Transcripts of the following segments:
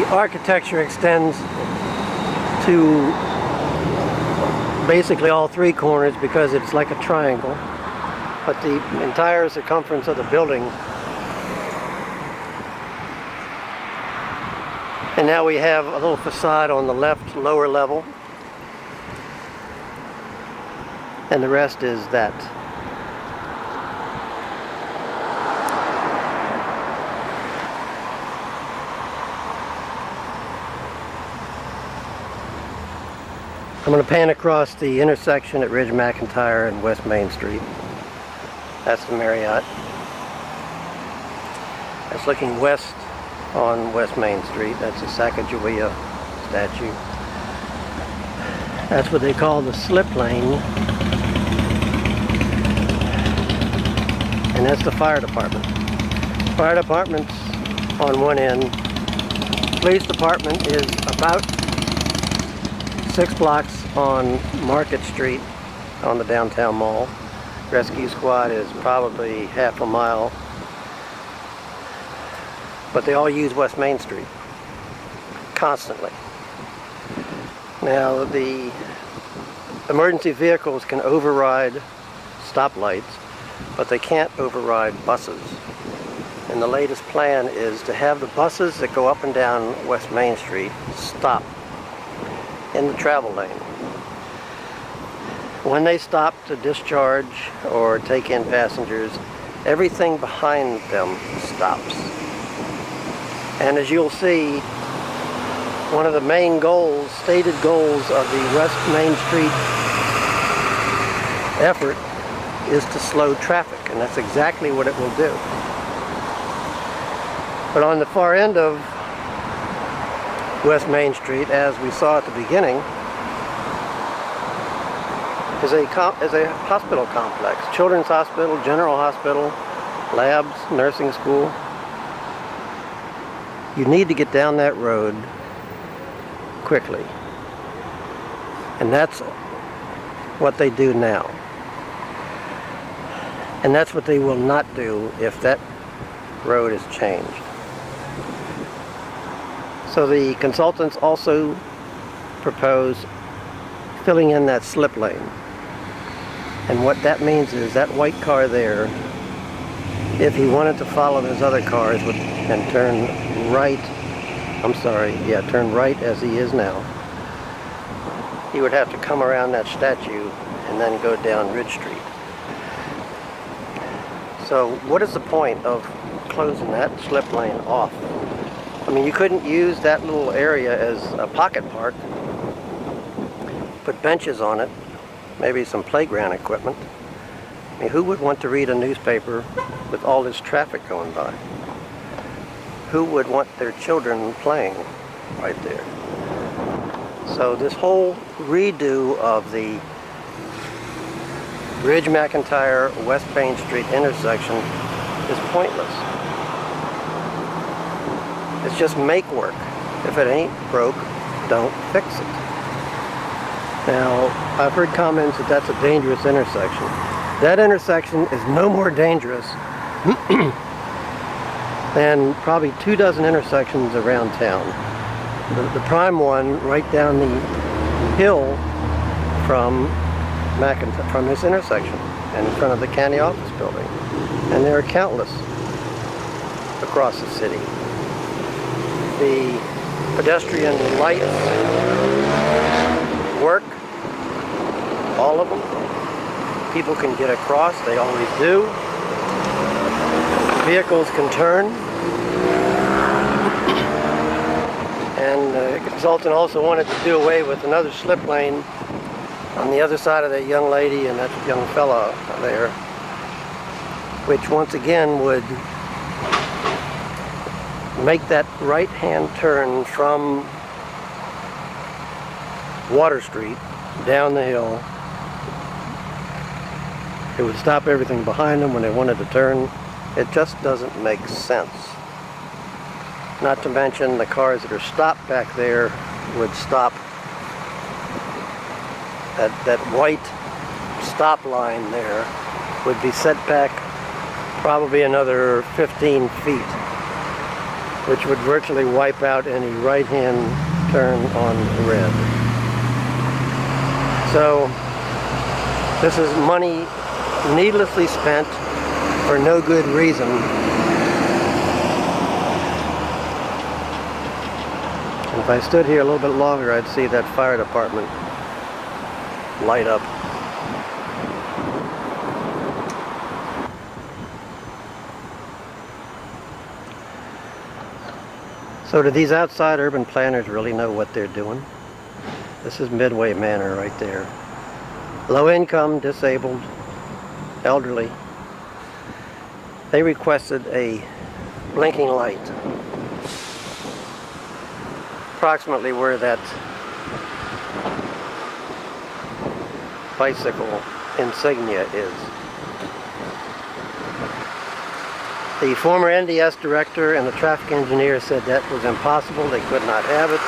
The architecture extends to basically all three corners because it's like a triangle, but the entire circumference of the building. And now we have a little facade on the left lower level, and the rest is that. I'm going to pan across the intersection at Ridge McIntyre and West Main Street. That's the Marriott. That's looking west on West Main Street. That's the Sacagawea statue. That's what they call the slip lane. And that's the fire department. Fire department's on one end. Police department is about 6 blocks on Market Street on the downtown mall. Rescue squad is probably half a mile. But they all use West Main Street constantly. Now the emergency vehicles can override stoplights, but they can't override buses. And the latest plan is to have the buses that go up and down West Main Street stop in the travel lane. When they stop to discharge or take in passengers, everything behind them stops. And as you'll see, one of the main goals, stated goals of the West Main Street effort is to slow traffic, and that's exactly what it will do. But on the far end of West Main Street, as we saw at the beginning, is a hospital complex. Children's Hospital, General Hospital, labs, nursing school. You need to get down that road quickly. And that's what they do now. And that's what they will not do if that road is changed. So the consultants also propose filling in that slip lane. And what that means is that white car there, if he wanted to follow those other cars and turn right, turn right as he is now, he would have to come around that statue and then go down Ridge Street. So what is the point of closing that slip lane off? I mean, you couldn't use that little area as a pocket park, put benches on it, maybe some playground equipment. I mean, who would want to read a newspaper with all this traffic going by? Who would want their children playing right there? So this whole redo of the Ridge McIntyre West Main Street intersection is pointless. It's just make work. If it ain't broke, don't fix it. Now, I've heard comments that that's a dangerous intersection. That intersection is no more dangerous than probably 24 intersections around town. The prime one right down the hill from this intersection and in front of the county office building. And there are countless across the city. The pedestrian lights work, all of them. People can get across, they always do. Vehicles can turn. And the consultant also wanted to do away with another slip lane on the other side of that young lady and that young fella there, which once again would make that right-hand turn from Water Street down the hill. It would stop everything behind them when they wanted to turn. It just doesn't make sense. Not to mention the cars that are stopped back there would stop. That white stop line there would be set back probably another 15 feet. which would virtually wipe out any right-hand turn on red. So this is money needlessly spent for no good reason. And if I stood here a little bit longer, I'd see that fire department light up. So do these outside urban planners really know what they're doing? This is Midway Manor right there. Low income, disabled, elderly. They requested a blinking light approximately where that bicycle insignia is. The former NDS director and the traffic engineer said that was impossible, they could not have it.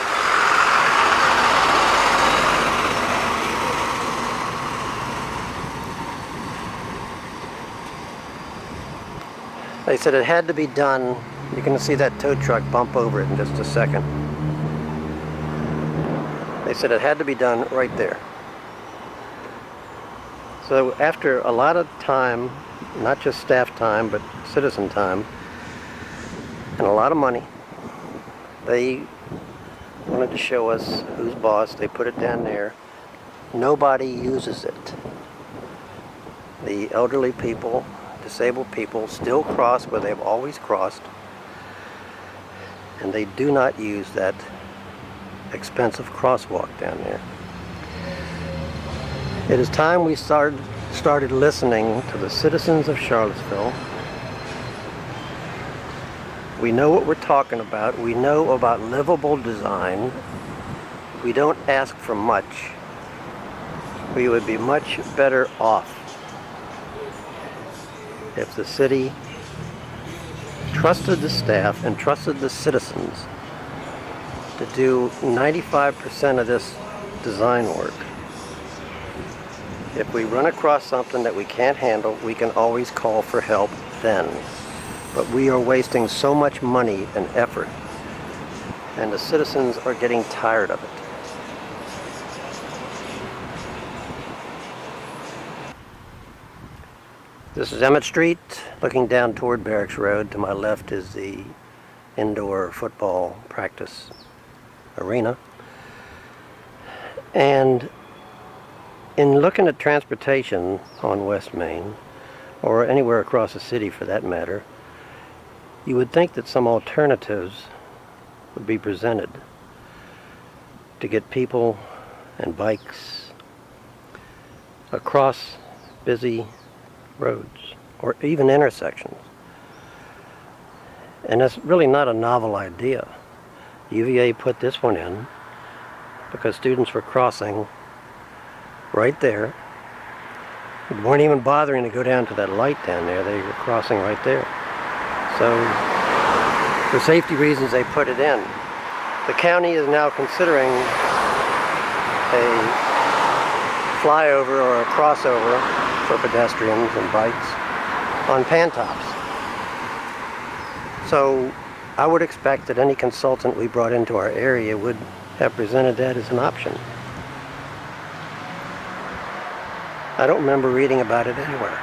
They said it had to be done. You're going to see that tow truck bump over it in just a second. They said it had to be done right there. So after a lot of time, not just staff time, but citizen time, and a lot of money, they wanted to show us who's boss. They put it down there. Nobody uses it. The elderly people, disabled people still cross where they've always crossed, and they do not use that expensive crosswalk down there. It is time we started listening to the citizens of Charlottesville. We know what we're talking about. We know about livable design. We don't ask for much. We would be much better off if the city trusted the staff and trusted the citizens to do 95% of this design work. If we run across something that we can't handle, we can always call for help then. But we are wasting so much money and effort, and the citizens are getting tired of it. This is Emmett Street, looking down toward Barracks Road. To my left is the indoor football practice arena. And in looking at transportation on West Main, or anywhere across the city for that matter, you would think that some alternatives would be presented to get people and bikes across busy roads or even intersections. And that's really not a novel idea. UVA put this one in because students were crossing right there. They weren't even bothering to go down to that light down there. They were crossing right there. So for safety reasons they put it in. The county is now considering a flyover or a crossover for pedestrians and bikes on Pantops. So I would expect that any consultant we brought into our area would have presented that as an option. I don't remember reading about it anywhere.